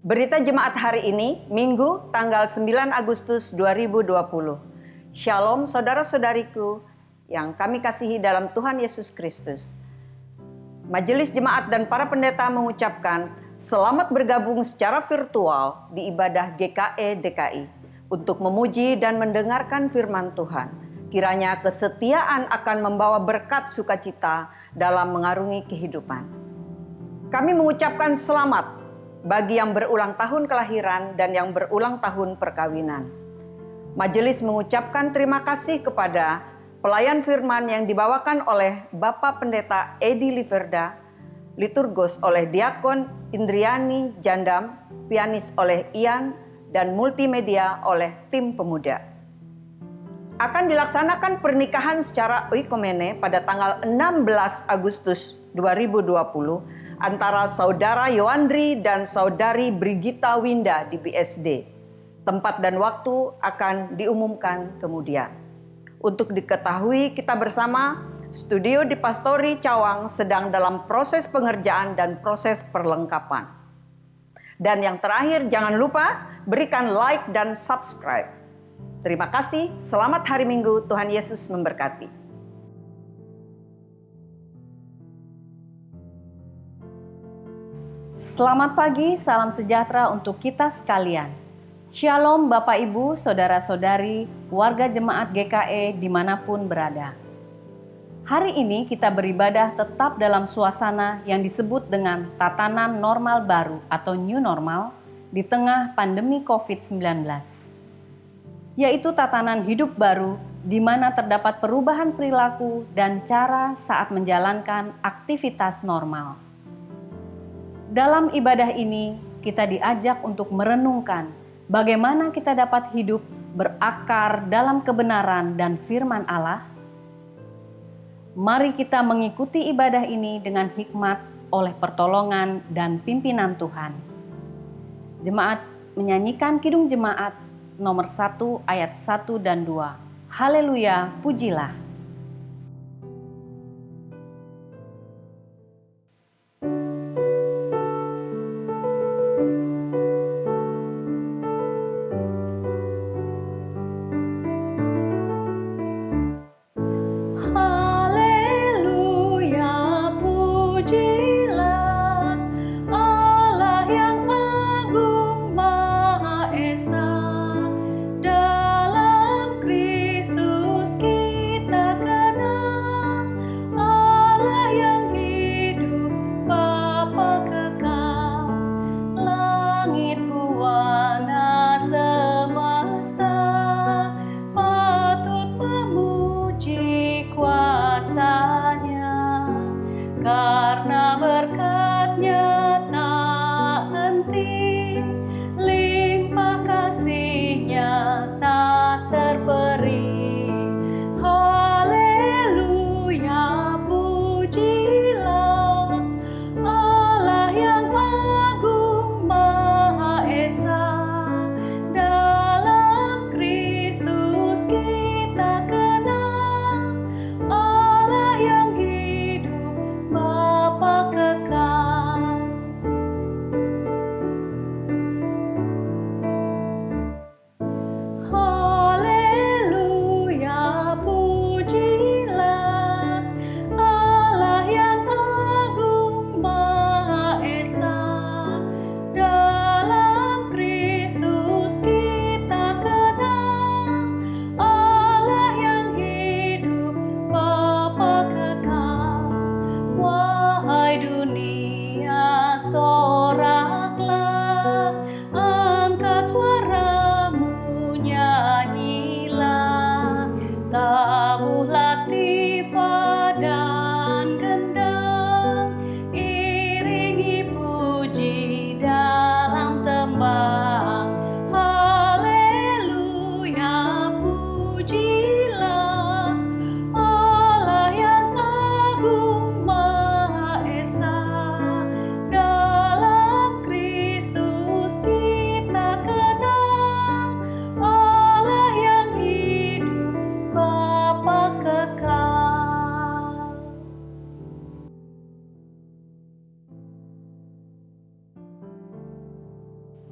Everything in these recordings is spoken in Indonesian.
Berita Jemaat hari ini, Minggu, tanggal 9 Agustus 2020. Shalom saudara-saudariku yang kami kasihi dalam Tuhan Yesus Kristus. Majelis Jemaat dan para pendeta mengucapkan selamat bergabung secara virtual di ibadah GKE DKI untuk memuji dan mendengarkan firman Tuhan. Kiranya kesetiaan akan membawa berkat sukacita dalam mengarungi kehidupan. Kami mengucapkan selamat bagi yang berulang tahun kelahiran dan yang berulang tahun perkawinan. Majelis mengucapkan terima kasih kepada pelayan firman yang dibawakan oleh Bapak Pendeta Edi Liverda, liturgos oleh Diakon Indriani Jandam, pianis oleh Ian, dan multimedia oleh tim pemuda. Akan dilaksanakan pernikahan secara oikomene pada tanggal 16 Agustus 2020 antara Saudara Yoandri dan Saudari Brigita Winda di BSD. Tempat dan waktu akan diumumkan kemudian. Untuk diketahui kita bersama, studio di Pastori Cawang sedang dalam proses pengerjaan dan proses perlengkapan. Dan yang terakhir, jangan lupa berikan like dan subscribe. Terima kasih, selamat hari Minggu, Tuhan Yesus memberkati. Selamat pagi, salam sejahtera untuk kita sekalian. Shalom Bapak Ibu, Saudara-saudari, warga jemaat GKE dimanapun berada. Hari ini kita beribadah tetap dalam suasana yang disebut dengan tatanan normal baru atau new normal di tengah pandemi COVID-19. Yaitu tatanan hidup baru di mana terdapat perubahan perilaku dan cara saat menjalankan aktivitas normal. Dalam ibadah ini, kita diajak untuk merenungkan bagaimana kita dapat hidup berakar dalam kebenaran dan firman Allah. Mari kita mengikuti ibadah ini dengan hikmat oleh pertolongan dan pimpinan Tuhan. Jemaat menyanyikan Kidung Jemaat nomor 1 ayat 1 dan 2. Haleluya, pujilah. Dalam Kristus kita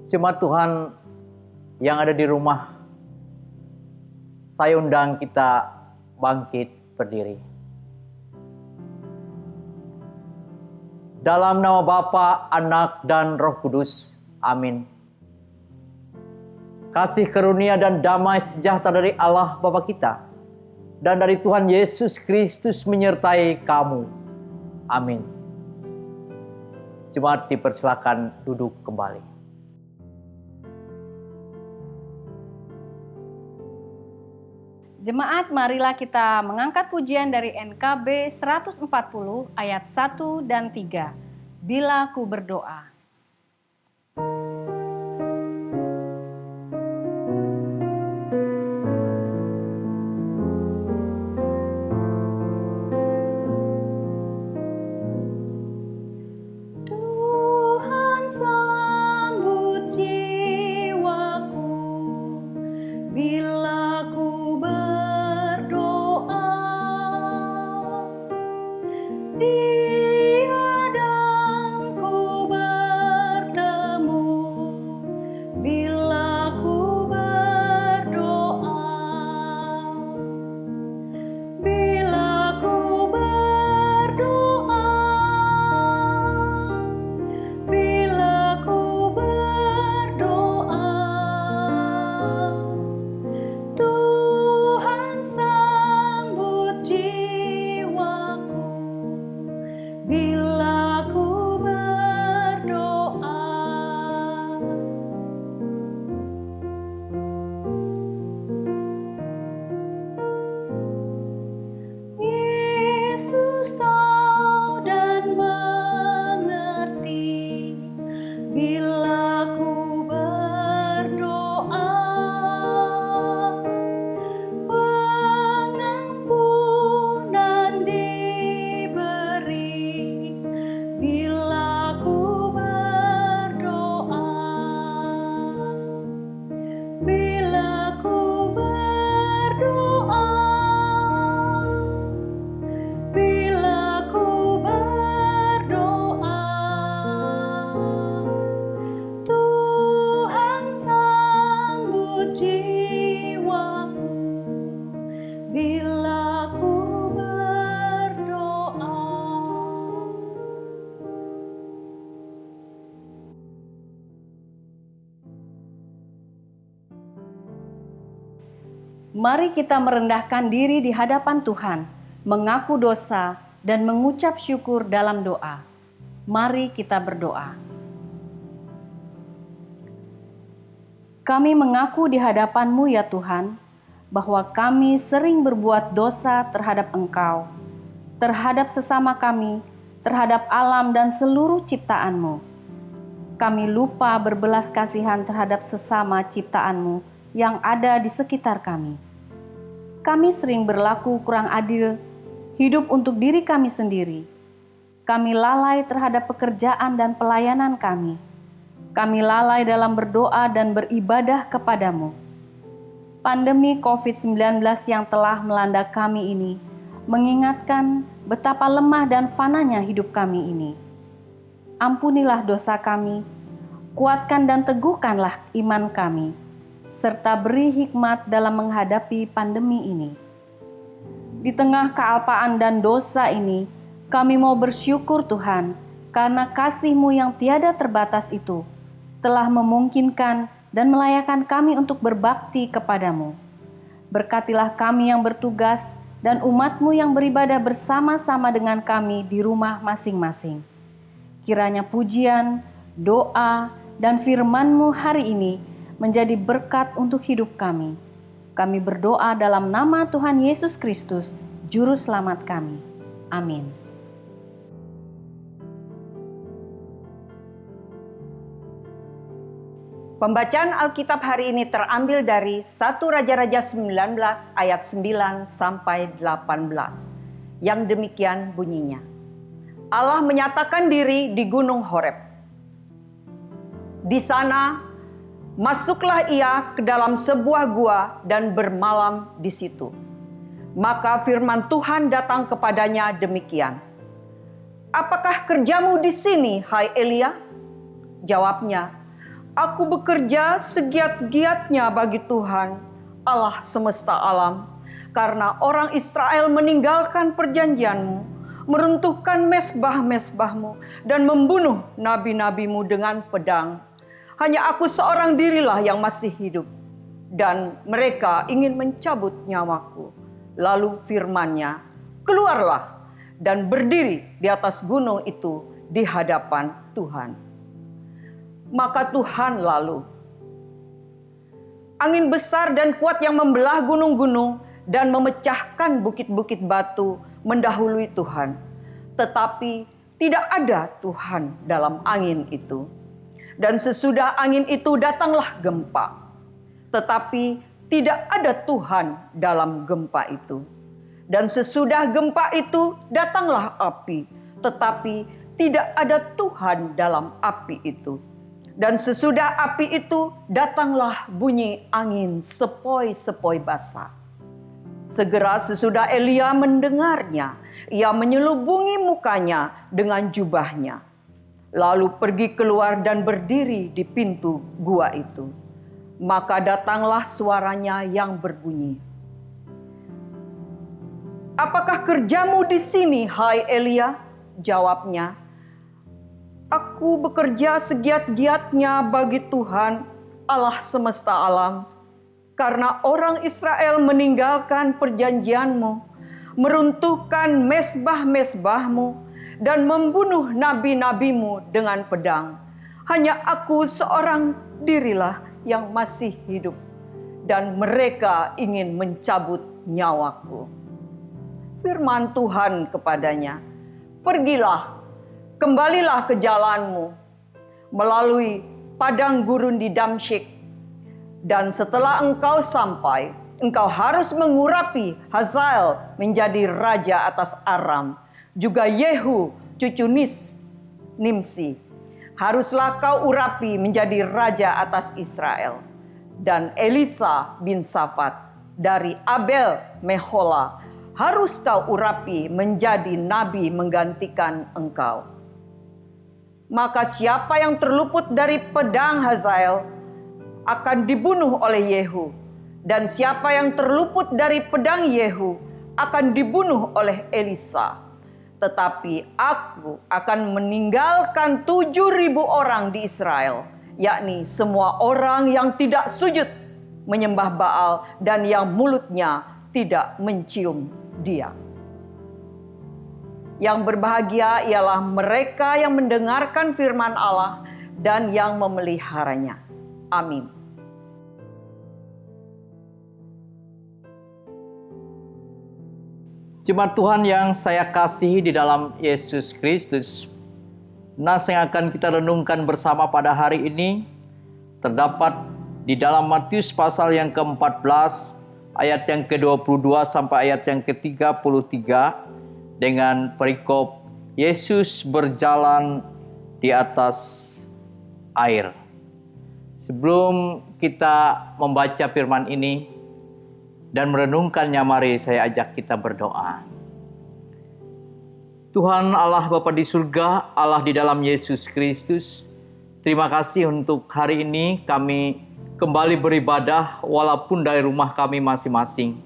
Jemaat Tuhan yang ada di rumah, saya undang kita bangkit berdiri. Dalam nama Bapa, Anak, dan Roh Kudus. Amin. Kasih karunia dan damai sejahtera dari Allah Bapa kita dan dari Tuhan Yesus Kristus menyertai kamu. Amin. Jemaat dipersilakan duduk kembali. Jemaat, marilah kita mengangkat pujian dari NKB 140 ayat 1 dan 3. Bila ku berdoa. Tuhan sambut jiwaku bila ku Dia dan ku bertemu bila ku berdoa. Bila ku berdoa, bila ku berdoa, Tuhan sambut jiwaku. Bila ku berdoa, Yesus tahu dan mengerti. Bila ku berdoa, pengampunan diberi. Bila ku berdoa, bila ku berdoa, bila ku berdoa, Tuhan sambut jiwaku. Bila ku berdoa. Mari kita merendahkan diri di hadapan Tuhan, mengaku dosa, dan mengucap syukur dalam doa. Mari kita berdoa. Kami mengaku di hadapan-Mu ya Tuhan, bahwa kami sering berbuat dosa terhadap Engkau, terhadap sesama kami, terhadap alam dan seluruh ciptaan-Mu. Kami lupa berbelas kasihan terhadap sesama ciptaan-Mu yang ada di sekitar kami. Kami sering berlaku kurang adil, hidup untuk diri kami sendiri. Kami lalai terhadap pekerjaan dan pelayanan kami. Kami lalai dalam berdoa dan beribadah kepadamu. Pandemi COVID-19 yang telah melanda kami ini mengingatkan betapa lemah dan fananya hidup kami ini. Ampunilah dosa kami, kuatkan dan teguhkanlah iman kami, serta beri hikmat dalam menghadapi pandemi ini. Di tengah kealpaan dan dosa ini, kami mau bersyukur Tuhan, karena kasih-Mu yang tiada terbatas itu telah memungkinkan dan melayakkan kami untuk berbakti kepadamu. Berkatilah kami yang bertugas dan umat-Mu yang beribadah bersama-sama dengan kami di rumah masing-masing. Kiranya pujian, doa, dan firman-Mu hari ini menjadi berkat untuk hidup kami. Kami berdoa dalam nama Tuhan Yesus Kristus, Juru Selamat kami. Amin. Pembacaan Alkitab hari ini terambil dari 1 Raja-Raja 19 ayat 9 sampai 18. Yang demikian bunyinya. Allah menyatakan diri di Gunung Horeb. Di sana masuklah ia ke dalam sebuah gua dan bermalam di situ. Maka firman Tuhan datang kepadanya demikian. Apakah kerjamu di sini, hai Elia? Jawabnya, Aku bekerja segiat-giatnya bagi Tuhan, Allah semesta alam, karena orang Israel meninggalkan perjanjian-Mu, meruntuhkan mesbah-mesbah-Mu, dan membunuh nabi-nabi-Mu dengan pedang. Hanya aku seorang dirilah yang masih hidup, dan mereka ingin mencabut nyawaku. Lalu firman-Nya, keluarlah dan berdiri di atas gunung itu di hadapan Tuhan. Maka Tuhan lalu, angin besar dan kuat yang membelah gunung-gunung dan memecahkan bukit-bukit batu mendahului Tuhan. Tetapi tidak ada Tuhan dalam angin itu. Dan sesudah angin itu datanglah gempa. Tetapi tidak ada Tuhan dalam gempa itu. Dan sesudah gempa itu datanglah api. Tetapi tidak ada Tuhan dalam api itu. Dan sesudah api itu datanglah bunyi angin sepoi-sepoi basah. Segera sesudah Elia mendengarnya, ia menyelubungi mukanya dengan jubahnya. Lalu pergi keluar dan berdiri di pintu gua itu. Maka datanglah suaranya yang berbunyi, "Apakah kerjamu di sini, hai Elia?" Jawabnya, "Aku bekerja segiat-giatnya bagi Tuhan, Allah semesta alam, karena orang Israel meninggalkan perjanjian-Mu, meruntuhkan mesbah-mesbah-Mu, dan membunuh nabi-nabi-Mu dengan pedang. Hanya aku seorang dirilah yang masih hidup, dan mereka ingin mencabut nyawaku." Firman Tuhan kepadanya, "Pergilah, kembalilah ke jalanmu melalui padang gurun di Damsyik, dan setelah engkau sampai, engkau harus mengurapi Hazael menjadi raja atas Aram, juga Yehu cucu Nimsi haruslah kau urapi menjadi raja atas Israel, dan Elisa bin Safat dari Abel Mehola harus kau urapi menjadi nabi menggantikan engkau. Maka siapa yang terluput dari pedang Hazael akan dibunuh oleh Yehu, dan siapa yang terluput dari pedang Yehu akan dibunuh oleh Elisa. Tetapi aku akan meninggalkan 7.000 orang di Israel, yakni semua orang yang tidak sujud menyembah Baal dan yang mulutnya tidak mencium Dia. Yang berbahagia ialah mereka yang mendengarkan firman Allah dan yang memeliharanya. Amin. Jemaat Tuhan yang saya kasihi di dalam Yesus Kristus, nas yang akan kita renungkan bersama pada hari ini terdapat di dalam Matius pasal yang ke-14 ayat yang ke-22 sampai ayat yang ke-33 dengan perikop Yesus berjalan di atas air. Sebelum kita membaca firman ini dan merenungkannya, mari saya ajak kita berdoa. Tuhan Allah Bapa di surga, Allah di dalam Yesus Kristus, terima kasih untuk hari ini kami kembali beribadah walaupun dari rumah kami masing-masing.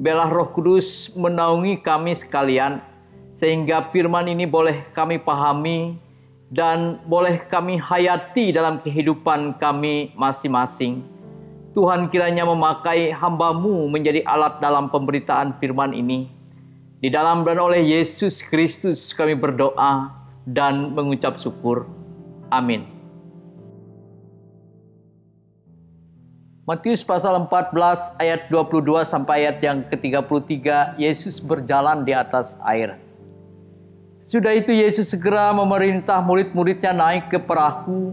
Biarlah Roh Kudus menaungi kami sekalian, sehingga firman ini boleh kami pahami dan boleh kami hayati dalam kehidupan kami masing-masing. Tuhan kiranya memakai hamba-Mu menjadi alat dalam pemberitaan firman ini. Di dalam dan oleh Yesus Kristus kami berdoa dan mengucap syukur. Amin. Matius pasal 14 ayat 22 sampai ayat yang ke-33, Yesus berjalan di atas air. Sudah itu Yesus segera memerintah murid-muridnya naik ke perahu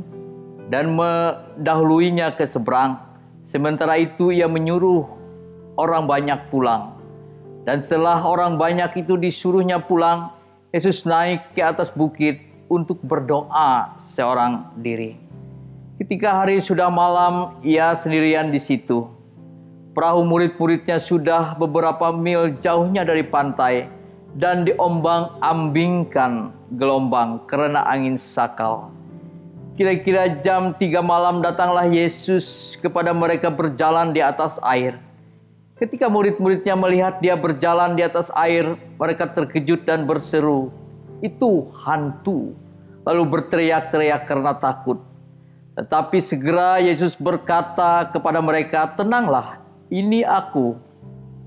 dan mendahuluinya ke seberang. Sementara itu ia menyuruh orang banyak pulang. Dan setelah orang banyak itu disuruhnya pulang, Yesus naik ke atas bukit untuk berdoa seorang diri. Ketika hari sudah malam, ia sendirian di situ. Perahu murid-muridnya sudah beberapa mil jauhnya dari pantai dan diombang-ambingkan gelombang karena angin sakal. Kira-kira jam 3 malam datanglah Yesus kepada mereka berjalan di atas air. Ketika murid-muridnya melihat dia berjalan di atas air, mereka terkejut dan berseru, "Itu hantu!" Lalu berteriak-teriak karena takut. Tetapi segera Yesus berkata kepada mereka, "Tenanglah, ini aku,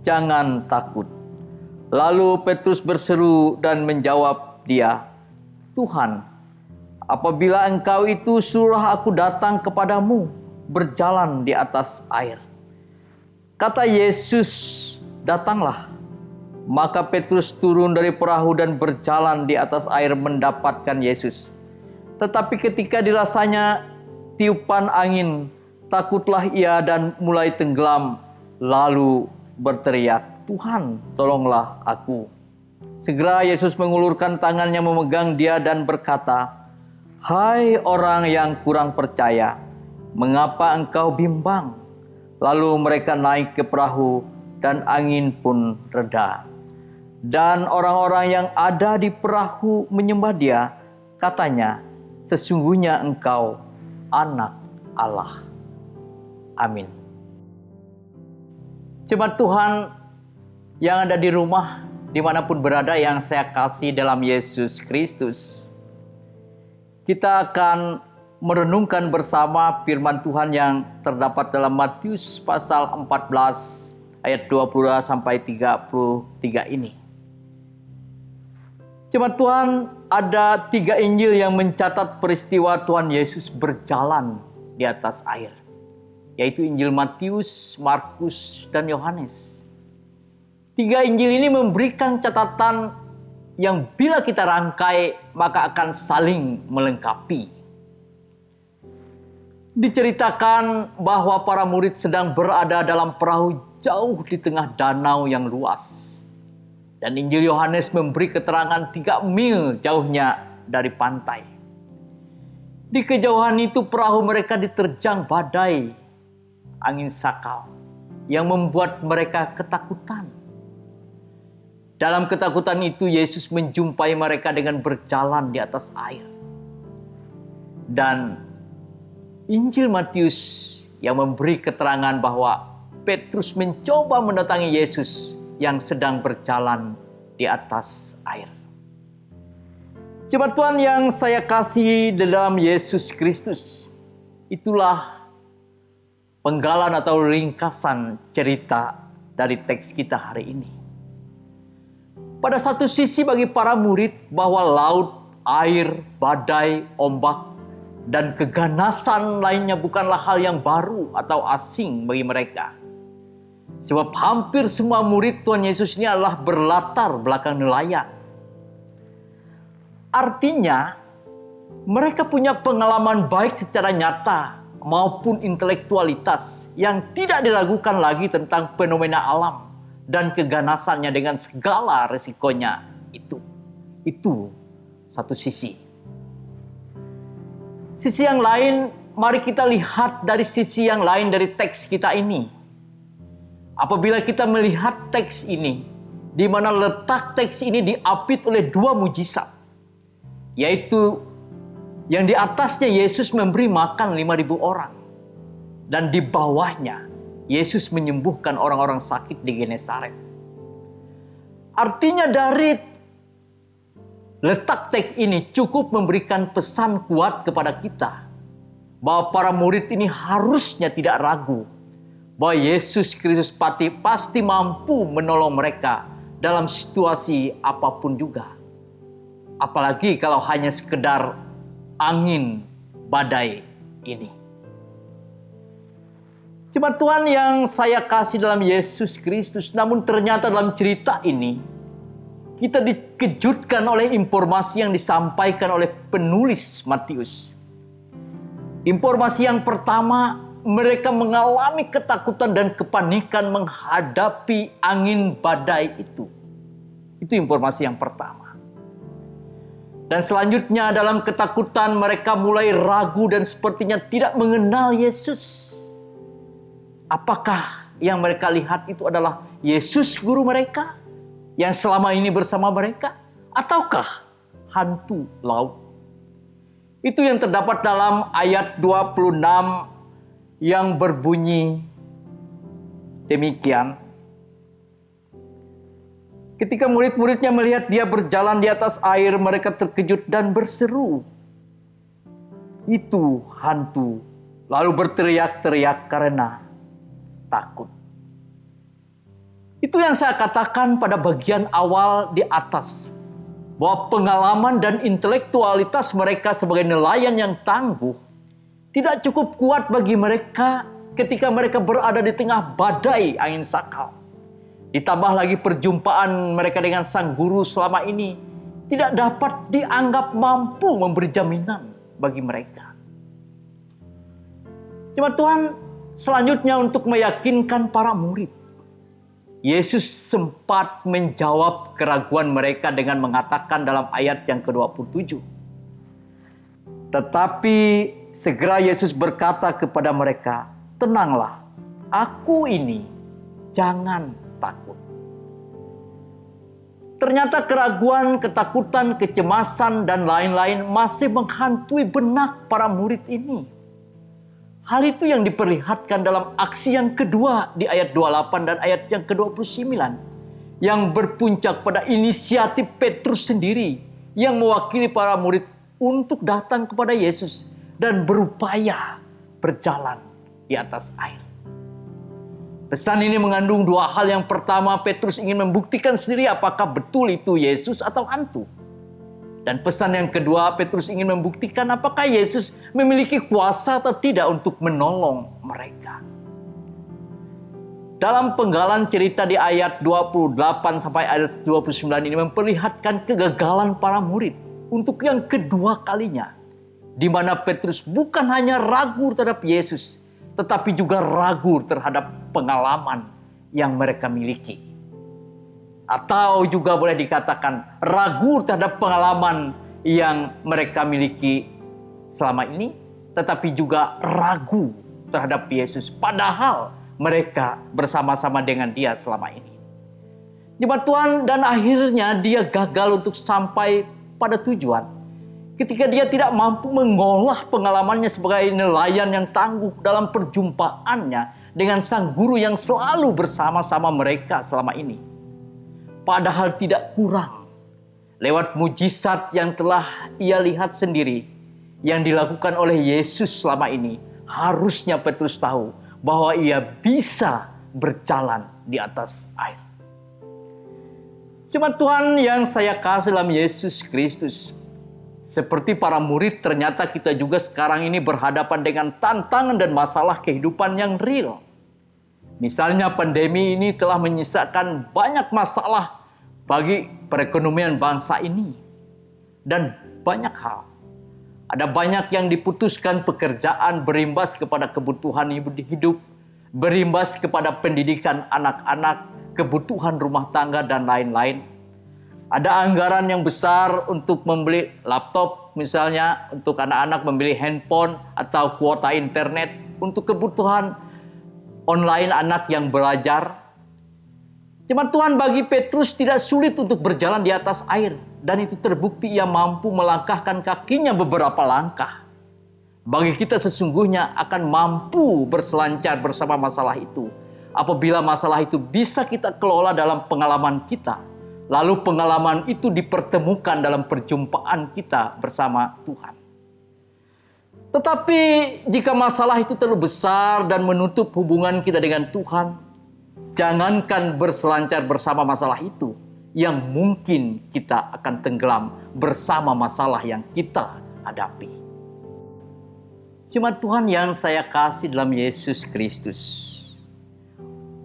jangan takut." Lalu Petrus berseru dan menjawab dia, "Tuhan, apabila Engkau itu, suruhlah aku datang kepadamu berjalan di atas air." Kata Yesus, "Datanglah." Maka Petrus turun dari perahu dan berjalan di atas air mendapatkan Yesus. Tetapi ketika dirasanya tiupan angin, takutlah ia dan mulai tenggelam, lalu berteriak, "Tuhan, tolonglah aku." Segera Yesus mengulurkan tangannya memegang dia dan berkata, "Hai orang yang kurang percaya, mengapa engkau bimbang?" Lalu mereka naik ke perahu dan angin pun reda. Dan orang-orang yang ada di perahu menyembah dia, katanya, "Sesungguhnya engkau Anak Allah." Amin. Jemaat Tuhan yang ada di rumah, dimanapun berada yang saya kasih dalam Yesus Kristus, kita akan merenungkan bersama firman Tuhan yang terdapat dalam Matius pasal 14 ayat 20 sampai 33 ini. Jemaat Tuhan, ada 3 Injil yang mencatat peristiwa Tuhan Yesus berjalan di atas air, yaitu Injil Matius, Markus, dan Yohanes. 3 Injil ini memberikan catatan yang bila kita rangkai maka akan saling melengkapi. Diceritakan bahwa para murid sedang berada dalam perahu jauh di tengah danau yang luas. Dan Injil Yohanes memberi keterangan 3 mil jauhnya dari pantai. Di kejauhan itu perahu mereka diterjang badai, angin sakal, yang membuat mereka ketakutan. Dalam ketakutan itu Yesus menjumpai mereka dengan berjalan di atas air. Dan Injil Matius yang memberi keterangan bahwa Petrus mencoba mendatangi Yesus yang sedang berjalan di atas air. Jemaat Tuhan yang saya kasih dalam Yesus Kristus, itulah penggalan atau ringkasan cerita dari teks kita hari ini. Pada satu sisi bagi para murid bahwa laut, air, badai, ombak, dan keganasan lainnya bukanlah hal yang baru atau asing bagi mereka. Sebab hampir semua murid Tuhan Yesus ini adalah berlatar belakang nelayan. Artinya, mereka punya pengalaman baik secara nyata maupun intelektualitas yang tidak diragukan lagi tentang fenomena alam dan keganasannya dengan segala resikonya itu. Itu satu sisi. Sisi yang lain, mari kita lihat dari sisi yang lain dari teks kita ini. Apabila kita melihat teks ini, di mana letak teks ini diapit oleh 2 mujizat, yaitu yang di atasnya Yesus memberi makan 5.000 orang, dan di bawahnya Yesus menyembuhkan orang-orang sakit di Genesaret. Artinya dari letak teks ini cukup memberikan pesan kuat kepada kita bahwa para murid ini harusnya tidak ragu bahwa Yesus Kristus pasti mampu menolong mereka dalam situasi apapun juga. Apalagi kalau hanya sekedar angin badai ini. Jemaat Tuhan yang saya kasih dalam Yesus Kristus, namun ternyata dalam cerita ini kita dikejutkan oleh informasi yang disampaikan oleh penulis Matius. Informasi yang pertama, mereka mengalami ketakutan dan kepanikan menghadapi angin badai itu. Itu informasi yang pertama. Dan selanjutnya dalam ketakutan mereka mulai ragu dan sepertinya tidak mengenal Yesus. Apakah yang mereka lihat itu adalah Yesus guru mereka yang selama ini bersama mereka, ataukah hantu laut? Itu yang terdapat dalam ayat 26 yang berbunyi demikian. Ketika murid-muridnya melihat dia berjalan di atas air, mereka terkejut dan berseru, "Itu hantu." Lalu berteriak-teriak karena takut. Itu yang saya katakan pada bagian awal di atas, bahwa pengalaman dan intelektualitas mereka sebagai nelayan yang tangguh tidak cukup kuat bagi mereka ketika mereka berada di tengah badai angin sakal. Ditambah lagi perjumpaan mereka dengan sang guru selama ini tidak dapat dianggap mampu memberi jaminan bagi mereka. Cuma Tuhan selanjutnya untuk meyakinkan para murid, Yesus sempat menjawab keraguan mereka dengan mengatakan dalam ayat yang ke-27. Tetapi segera Yesus berkata kepada mereka, "Tenanglah, aku ini, jangan takut." Ternyata keraguan, ketakutan, kecemasan, dan lain-lain masih menghantui benak para murid ini. Hal itu yang diperlihatkan dalam aksi yang kedua di ayat 28 dan ayat yang ke-29. Yang berpuncak pada inisiatif Petrus sendiri yang mewakili para murid untuk datang kepada Yesus dan berupaya berjalan di atas air. Pesan ini mengandung dua hal. Yang pertama, Petrus ingin membuktikan sendiri apakah betul itu Yesus atau hantu. Dan pesan yang kedua, Petrus ingin membuktikan apakah Yesus memiliki kuasa atau tidak untuk menolong mereka. Dalam penggalan cerita di ayat 28 sampai ayat 29 ini memperlihatkan kegagalan para murid untuk yang kedua kalinya. Di mana Petrus bukan hanya ragu terhadap Yesus, tetapi juga ragu terhadap pengalaman yang mereka miliki. Atau juga boleh dikatakan ragu terhadap pengalaman yang mereka miliki selama ini, tetapi juga ragu terhadap Yesus. Padahal mereka bersama-sama dengan dia selama ini. Jemaat Tuhan, dan akhirnya dia gagal untuk sampai pada tujuan. Ketika dia tidak mampu mengolah pengalamannya sebagai nelayan yang tangguh dalam perjumpaannya dengan sang guru yang selalu bersama-sama mereka selama ini. Padahal tidak kurang lewat mujizat yang telah ia lihat sendiri yang dilakukan oleh Yesus selama ini. Harusnya Petrus tahu bahwa ia bisa berjalan di atas air. Jemaat Tuhan yang saya kasih dalam Yesus Kristus, seperti para murid, ternyata kita juga sekarang ini berhadapan dengan tantangan dan masalah kehidupan yang real. Misalnya pandemi ini telah menyisakan banyak masalah bagi perekonomian bangsa ini. Dan banyak hal. Ada banyak yang diputuskan pekerjaan, berimbas kepada kebutuhan hidup, berimbas kepada pendidikan anak-anak, kebutuhan rumah tangga, dan lain-lain. Ada anggaran yang besar untuk membeli laptop misalnya, untuk anak-anak membeli handphone atau kuota internet, untuk kebutuhan online anak yang belajar. Jemaat Tuhan, bagi Petrus tidak sulit untuk berjalan di atas air. Dan itu terbukti ia mampu melangkahkan kakinya beberapa langkah. Bagi kita sesungguhnya akan mampu berselancar bersama masalah itu. Apabila masalah itu bisa kita kelola dalam pengalaman kita. Lalu pengalaman itu dipertemukan dalam perjumpaan kita bersama Tuhan. Tetapi jika masalah itu terlalu besar dan menutup hubungan kita dengan Tuhan, jangankan berselancar bersama masalah itu, yang mungkin kita akan tenggelam bersama masalah yang kita hadapi. Jemaat Tuhan yang saya kasih dalam Yesus Kristus.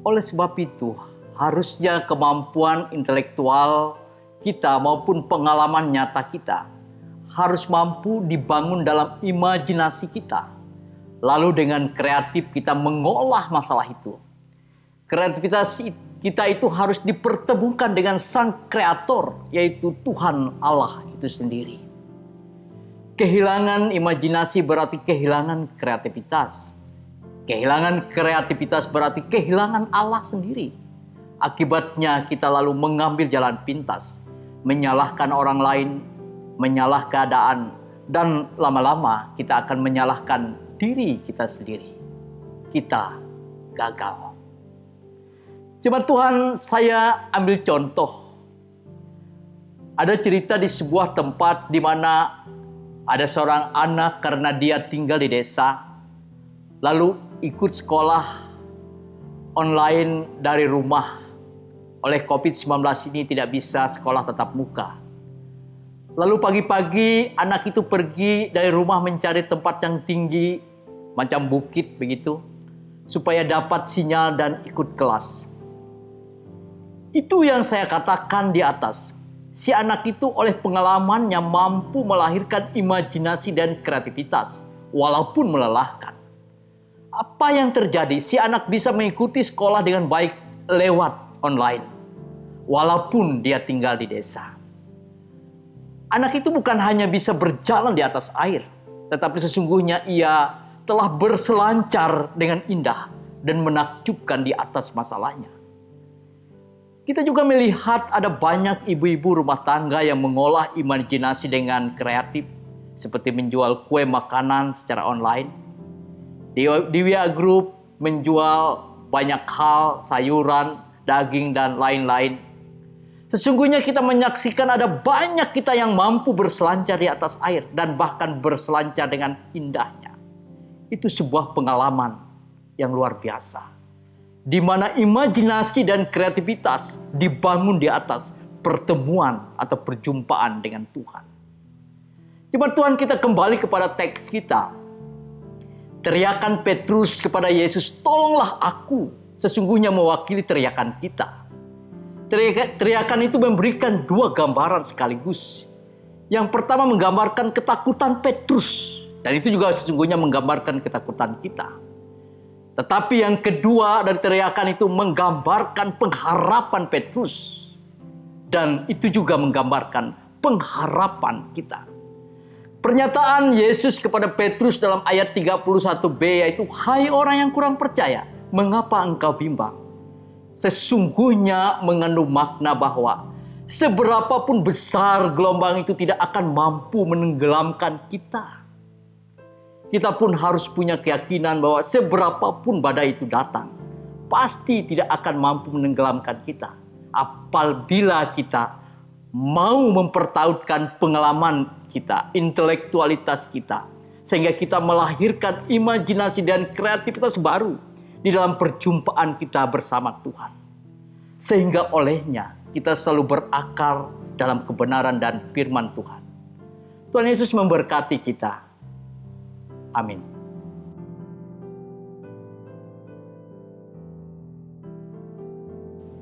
Oleh sebab itu, harusnya kemampuan intelektual kita maupun pengalaman nyata kita harus mampu dibangun dalam imajinasi kita. Lalu dengan kreatif kita mengolah masalah itu. Kreativitas kita itu harus dipertemukan dengan sang kreator, yaitu Tuhan Allah itu sendiri. Kehilangan imajinasi berarti kehilangan kreativitas. Kehilangan kreativitas berarti kehilangan Allah sendiri. Akibatnya kita lalu mengambil jalan pintas, menyalahkan orang lain, menyalah keadaan, Dan lama-lama kita akan menyalahkan diri kita sendiri. Kita gagal. Jemaat Tuhan, saya ambil contoh. Ada cerita di sebuah tempat di mana ada seorang anak karena dia tinggal di desa, lalu ikut sekolah online dari rumah. Oleh COVID-19 ini tidak bisa sekolah tatap muka. Lalu pagi-pagi anak itu pergi dari rumah mencari tempat yang tinggi, macam bukit begitu, supaya dapat sinyal dan ikut kelas. Itu yang saya katakan di atas. Si anak itu oleh pengalamannya mampu melahirkan imajinasi dan kreativitas, walaupun melelahkan. Apa yang terjadi? Si anak bisa mengikuti sekolah dengan baik lewat online, walaupun dia tinggal di desa. Anak itu bukan hanya bisa berjalan di atas air, tetapi sesungguhnya ia telah berselancar dengan indah dan menakjubkan di atas masalahnya. Kita juga melihat ada banyak ibu-ibu rumah tangga yang mengolah imajinasi dengan kreatif, seperti menjual kue makanan secara online. Di WA Group menjual banyak hal, sayuran, daging, dan lain-lain. Sesungguhnya kita menyaksikan ada banyak kita yang mampu berselancar di atas air dan bahkan berselancar dengan indahnya. Itu sebuah pengalaman yang luar biasa, di mana imajinasi dan kreativitas dibangun di atas pertemuan atau perjumpaan dengan Tuhan. Jemaat Tuhan, kita kembali kepada teks kita. Teriakan Petrus kepada Yesus, "Tolonglah aku," sesungguhnya mewakili teriakan kita. Teriakan itu memberikan dua gambaran sekaligus. Yang pertama menggambarkan ketakutan Petrus, dan itu juga sesungguhnya menggambarkan ketakutan kita. Tetapi yang kedua dari teriakan itu menggambarkan pengharapan Petrus. Dan itu juga menggambarkan pengharapan kita. Pernyataan Yesus kepada Petrus dalam ayat 31b yaitu, "Hai orang yang kurang percaya, mengapa engkau bimbang?" Sesungguhnya mengandung makna bahwa seberapapun besar gelombang itu tidak akan mampu menenggelamkan kita. Kita pun harus punya keyakinan bahwa seberapapun badai itu datang, pasti tidak akan mampu menenggelamkan kita. Apabila kita mau mempertautkan pengalaman kita, intelektualitas kita, sehingga kita melahirkan imajinasi dan kreativitas baru di dalam perjumpaan kita bersama Tuhan. Sehingga olehnya kita selalu berakar dalam kebenaran dan firman Tuhan. Tuhan Yesus memberkati kita. Amin.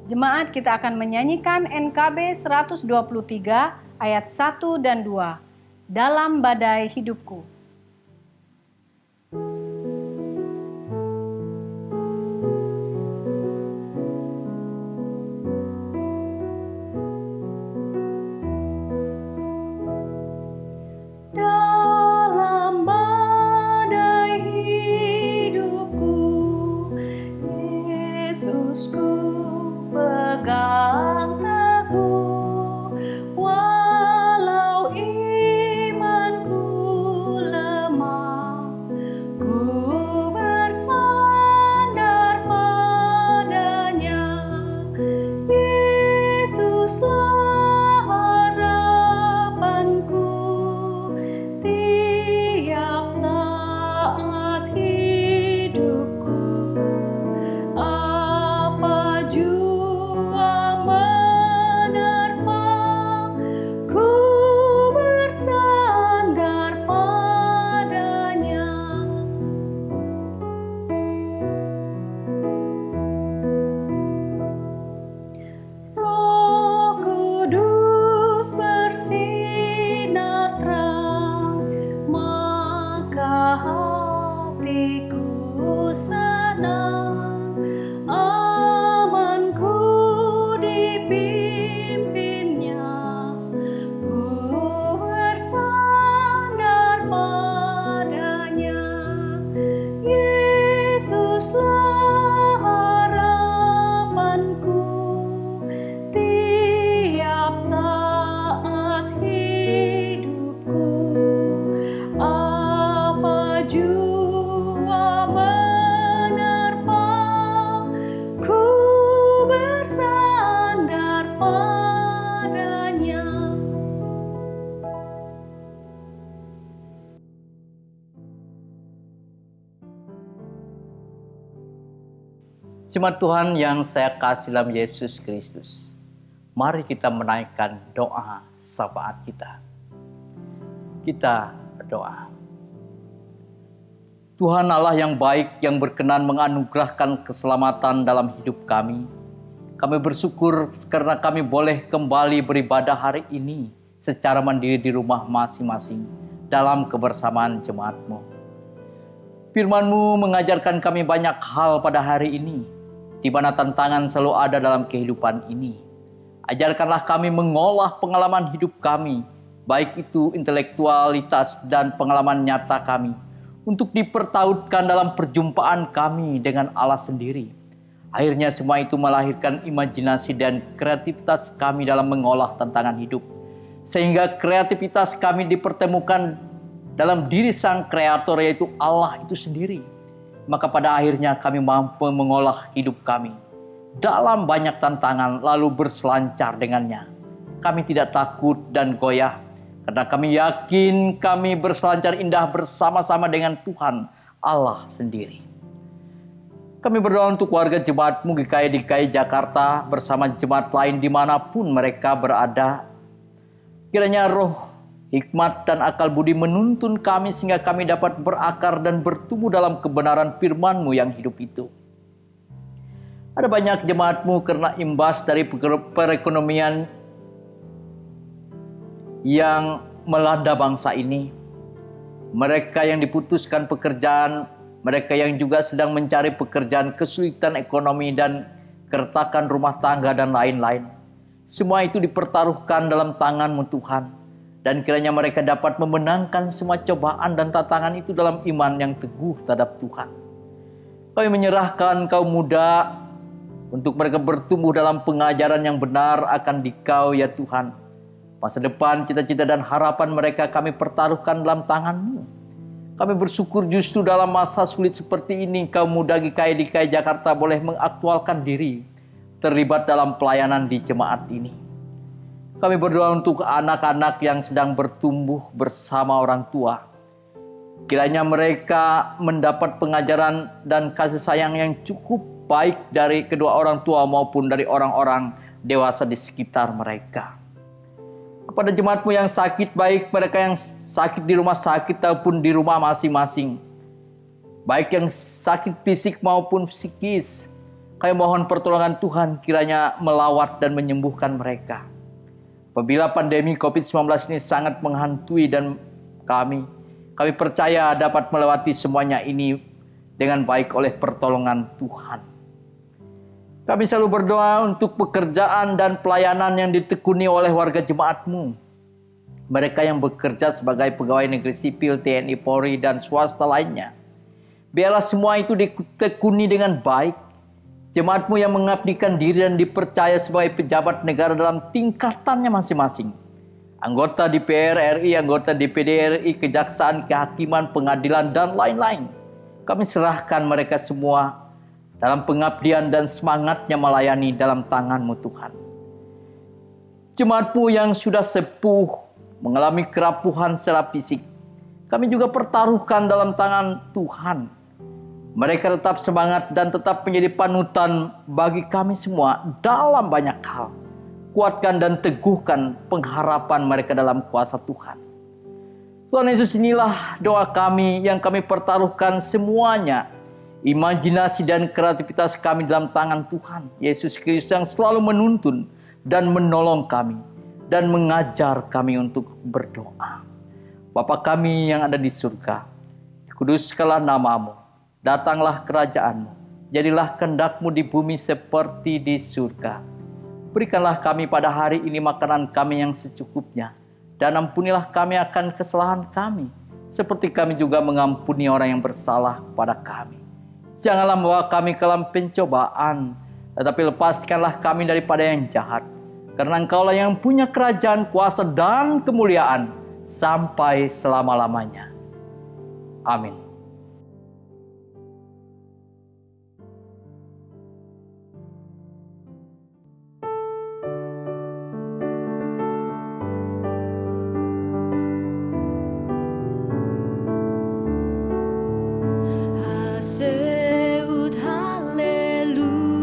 Jemaat, kita akan menyanyikan NKB 123 ayat 1 dan 2. Dalam badai hidupku. Walau imanku Jemaat Tuhan yang saya kasih dalam Yesus Kristus, mari kita menaikkan doa syafaat kita. Kita berdoa. Tuhan Allah yang baik, yang berkenan menganugerahkan keselamatan dalam hidup kami. Kami bersyukur karena kami boleh kembali beribadah hari ini secara mandiri di rumah masing-masing dalam kebersamaan jemaat-Mu. Firman-Mu mengajarkan kami banyak hal pada hari ini, di mana tantangan selalu ada dalam kehidupan ini. Ajarkanlah kami mengolah pengalaman hidup kami, baik itu intelektualitas dan pengalaman nyata kami, untuk dipertautkan dalam perjumpaan kami dengan Allah sendiri. Akhirnya semua itu melahirkan imajinasi dan kreativitas kami dalam mengolah tantangan hidup. Sehingga kreativitas kami dipertemukan dalam diri Sang Kreator, yaitu Allah itu sendiri. Maka pada akhirnya kami mampu mengolah hidup kami dalam banyak tantangan lalu berselancar dengannya. Kami tidak takut dan goyah, karena kami yakin kami berselancar indah bersama-sama dengan Tuhan Allah sendiri. Kami berdoa untuk warga jemaat-Mu GKI Jakarta bersama jemaat lain dimanapun mereka berada. Kiranya roh, hikmat, dan akal budi menuntun kami sehingga kami dapat berakar dan bertumbuh dalam kebenaran firman-Mu yang hidup itu. Ada banyak jemaat-Mu karena imbas dari perekonomian yang melanda bangsa ini. Mereka yang diputuskan pekerjaan, mereka yang juga sedang mencari pekerjaan, kesulitan ekonomi dan keretakan rumah tangga dan lain-lain. Semua itu dipertaruhkan dalam tangan-Mu Tuhan. Dan kiranya mereka dapat memenangkan semua cobaan dan tantangan itu dalam iman yang teguh terhadap Tuhan. Kami menyerahkan kaum muda untuk mereka bertumbuh dalam pengajaran yang benar akan Dikau ya Tuhan. Masa depan, cita-cita dan harapan mereka kami pertaruhkan dalam tangan-Mu. Kami bersyukur justru dalam masa sulit seperti ini, kaum muda GKI Jakarta boleh mengaktualkan diri, terlibat dalam pelayanan di jemaat ini. Kami berdoa untuk anak-anak yang sedang bertumbuh bersama orang tua. Kiranya mereka mendapat pengajaran dan kasih sayang yang cukup baik dari kedua orang tua maupun dari orang-orang dewasa di sekitar mereka. Kepada jemaat-Mu yang sakit, baik mereka yang sakit di rumah sakit ataupun di rumah masing-masing, baik yang sakit fisik maupun psikis, kami mohon pertolongan Tuhan kiranya melawat dan menyembuhkan mereka. Apabila pandemi COVID-19 ini sangat menghantui dan kami percaya dapat melewati semuanya ini dengan baik oleh pertolongan Tuhan. Kami selalu berdoa untuk pekerjaan dan pelayanan yang ditekuni oleh warga jemaat-Mu. Mereka yang bekerja sebagai pegawai negeri sipil, TNI, Polri, dan swasta lainnya. Biarlah semua itu ditekuni dengan baik. Jemaat-Mu yang mengabdikan diri dan dipercaya sebagai pejabat negara dalam tingkatannya masing-masing. Anggota DPR RI, anggota DPD RI, kejaksaan, kehakiman, pengadilan, dan lain-lain. Kami serahkan mereka semua dalam pengabdian dan semangatnya melayani dalam tangan-Mu Tuhan. Jemaat-Mu yang sudah sepuh, mengalami kerapuhan secara fisik, kami juga pertaruhkan dalam tangan Tuhan. Mereka tetap semangat dan tetap menjadi panutan bagi kami semua dalam banyak hal. Kuatkan dan teguhkan pengharapan mereka dalam kuasa Tuhan. Tuhan Yesus, inilah doa kami yang kami pertaruhkan semuanya. Imajinasi dan kreativitas kami dalam tangan Tuhan Yesus Kristus yang selalu menuntun dan menolong kami dan mengajar kami untuk berdoa. Bapa kami yang ada di surga, dikuduskanlah nama-Mu, datanglah kerajaan-Mu, jadilah kehendak-Mu di bumi seperti di surga. Berikanlah kami pada hari ini makanan kami yang secukupnya, dan ampunilah kami akan kesalahan kami, seperti kami juga mengampuni orang yang bersalah kepada kami. Janganlah membawa kami ke dalam pencobaan, tetapi lepaskanlah kami daripada yang jahat. Karena Engkaulah yang punya kerajaan, kuasa, dan kemuliaan sampai selama-lamanya. Amin. Aseut haleluya.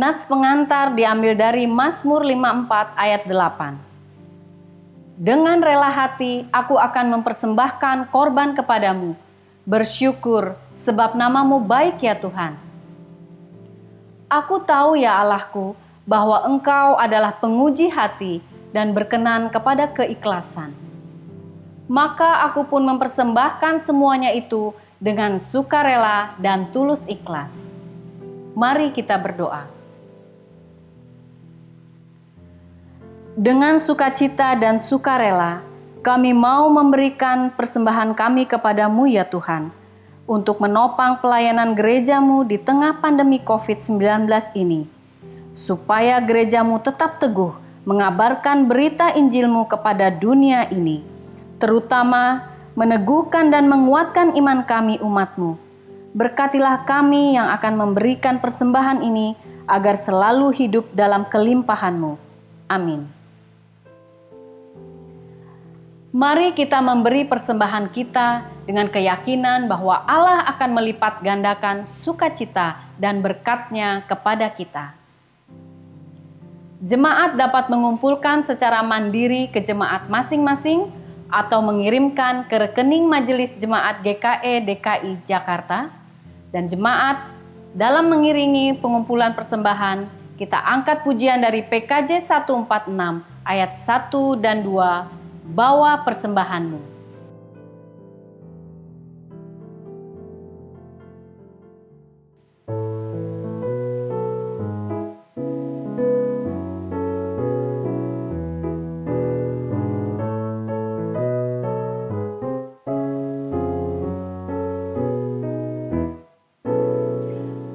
Nats pengantar diambil dari Mazmur 54 ayat 8. Dengan rela hati aku akan mempersembahkan korban kepadamu. Bersyukur sebab namamu baik ya Tuhan. Aku tahu ya Allahku bahwa Engkau adalah penguji hati dan berkenan kepada keikhlasan. Maka aku pun mempersembahkan semuanya itu dengan sukarela dan tulus ikhlas. Mari kita berdoa. Dengan sukacita dan sukarela, kami mau memberikan persembahan kami kepadamu ya Tuhan, untuk menopang pelayanan gerejamu di tengah pandemi COVID-19 ini, supaya gerejamu tetap teguh mengabarkan berita Injilmu kepada dunia ini, terutama meneguhkan dan menguatkan iman kami umatmu. Berkatilah kami yang akan memberikan persembahan ini, agar selalu hidup dalam kelimpahan-Mu. Amin. Mari kita memberi persembahan kita dengan keyakinan bahwa Allah akan melipat gandakan sukacita dan berkat-Nya kepada kita. Jemaat dapat mengumpulkan secara mandiri ke jemaat masing-masing atau mengirimkan ke rekening Majelis Jemaat GKE DKI Jakarta. Dan jemaat dalam mengiringi pengumpulan persembahan, kita angkat pujian dari PKJ 146 ayat 1 dan 2. Bawa persembahanmu.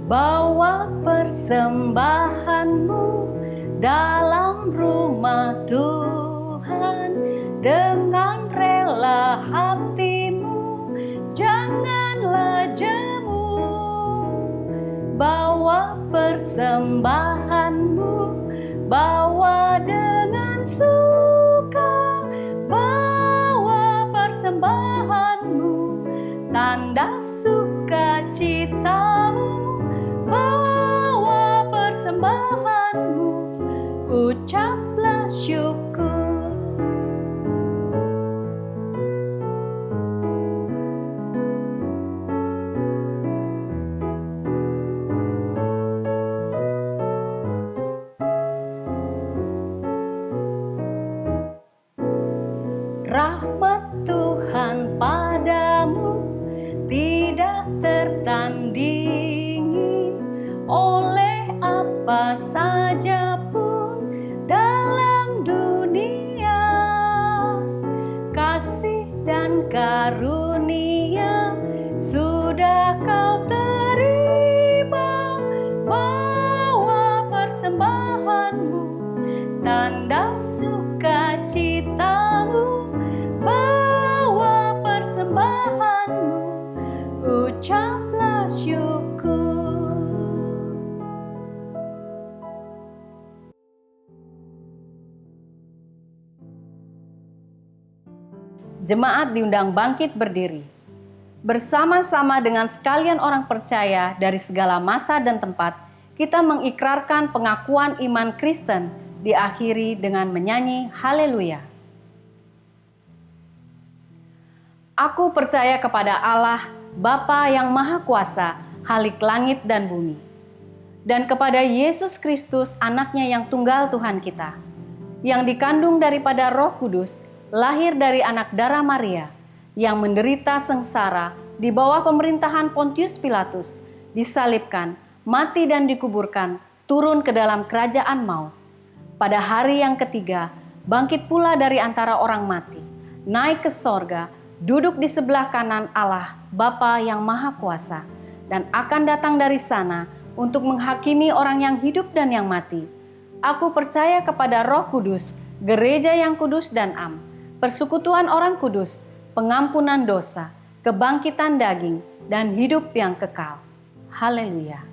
Bawa persembahanmu dalam rumah Tuhan dengan rela hatimu, janganlah jemu. Bawa persembahanmu, bawa dengan suka. Bawa persembahanmu, tanda sukacitamu. Bawa persembahanmu, ucaplah syukur. Rahmat Tuhan padamu tidak tertandingi oleh apa saja pun dalam dunia. Kasih dan karunia sudah kau terima. Bawa persembahanmu, tanda sukacitamu. Bawa persembahanmu, ucaplah syukur. Jemaat diundang bangkit berdiri. Bersama-sama dengan sekalian orang percaya dari segala masa dan tempat, kita mengikrarkan pengakuan iman Kristen, diakhiri dengan menyanyi Haleluya. Aku percaya kepada Allah, Bapa yang Maha Kuasa, Khalik langit dan bumi, dan kepada Yesus Kristus, Anaknya yang tunggal Tuhan kita, yang dikandung daripada Roh Kudus, lahir dari anak darah Maria, yang menderita sengsara di bawah pemerintahan Pontius Pilatus, disalibkan, mati dan dikuburkan, turun ke dalam kerajaan maut. Pada hari yang ketiga, bangkit pula dari antara orang mati, naik ke sorga, duduk di sebelah kanan Allah, Bapa yang Maha Kuasa, dan akan datang dari sana untuk menghakimi orang yang hidup dan yang mati. Aku percaya kepada Roh Kudus, gereja yang kudus dan am, persekutuan orang kudus, pengampunan dosa, kebangkitan daging, dan hidup yang kekal. Haleluya.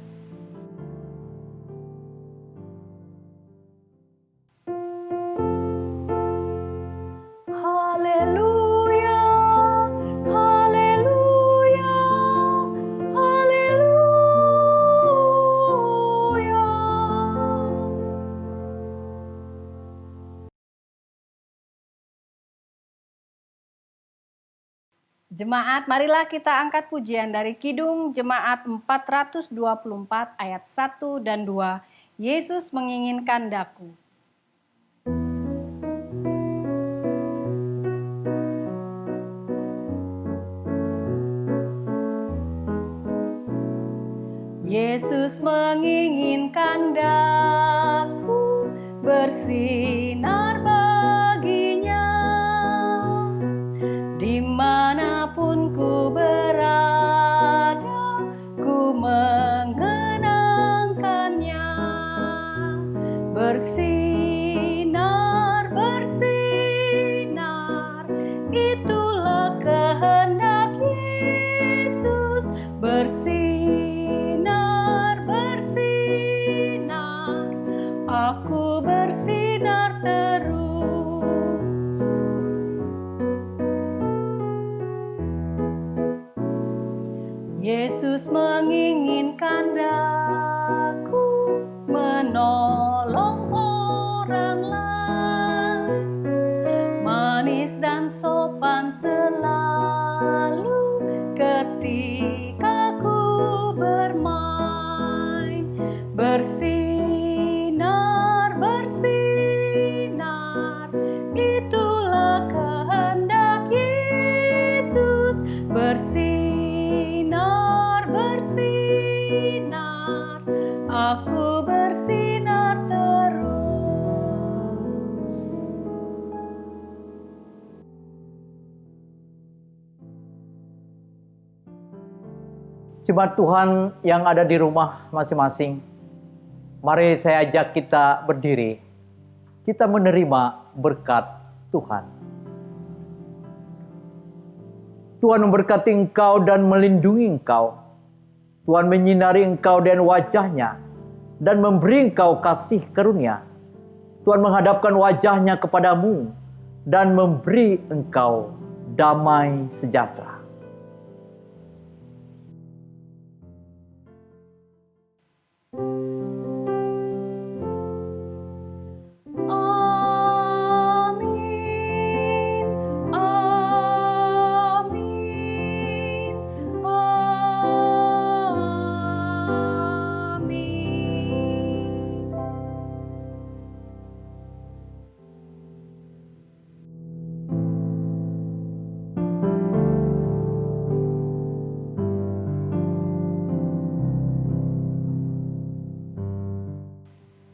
Jemaat, marilah kita angkat pujian dari Kidung Jemaat 424 ayat 1 dan 2. Yesus menginginkan daku. Yesus menginginkan daku bersinar baginya, dimanapun ku berada, ku mengenangkannya. Bersinar, bersinar, itulah kehendak Yesus. Bersinar, bersinar, aku bersinar terus. Yesus menginginkan daku menolong orang lain, manis dan sopan selalu ketika ku bermain. Bersinar, bersinar, itulah kehendak Yesus. Bersinar, bersinar, aku bersinar terus. Jemaat Tuhan yang ada di rumah masing-masing, mari saya ajak kita berdiri. Kita menerima berkat Tuhan. Tuhan memberkati engkau dan melindungi engkau. Tuhan menyinari engkau dengan wajah-Nya dan memberi engkau kasih karunia. Tuhan menghadapkan wajah-Nya kepadamu dan memberi engkau damai sejahtera.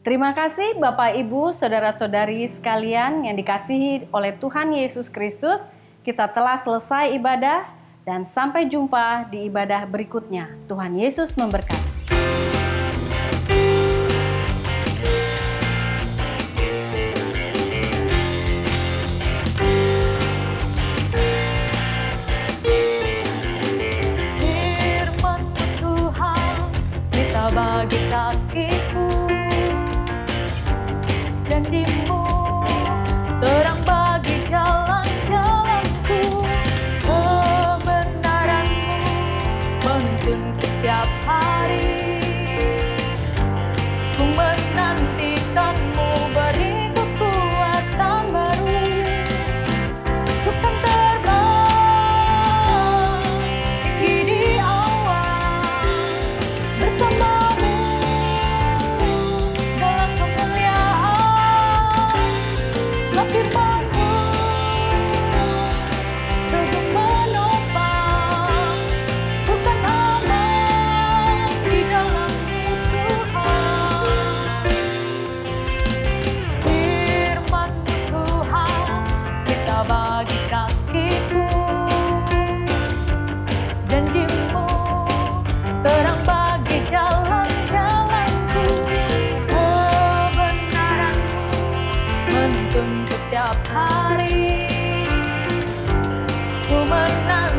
Terima kasih Bapak, Ibu, Saudara-saudari sekalian yang dikasihi oleh Tuhan Yesus Kristus. Kita telah selesai ibadah dan sampai jumpa di ibadah berikutnya. Tuhan Yesus memberkati. Firman Tuhan kita bagi kakiku, janji-Mu terang bagi jalan-jalanku, kebenaran-Mu menuntunku setiap hari. Ku menantikan-Mu beri kekuatan baru, ku kan terbang tinggi di awan bersama-Mu dalam kemuliaan. Firman-Mu teguh menopang, ku kan aman di dalam-Mu Tuhan. Firman-Mu Tuhan kita bagi kakiku, janji-Mu terang bagi jalan-jalanku, kebenaran-Mu menuntunku setiap hari. Ku menanti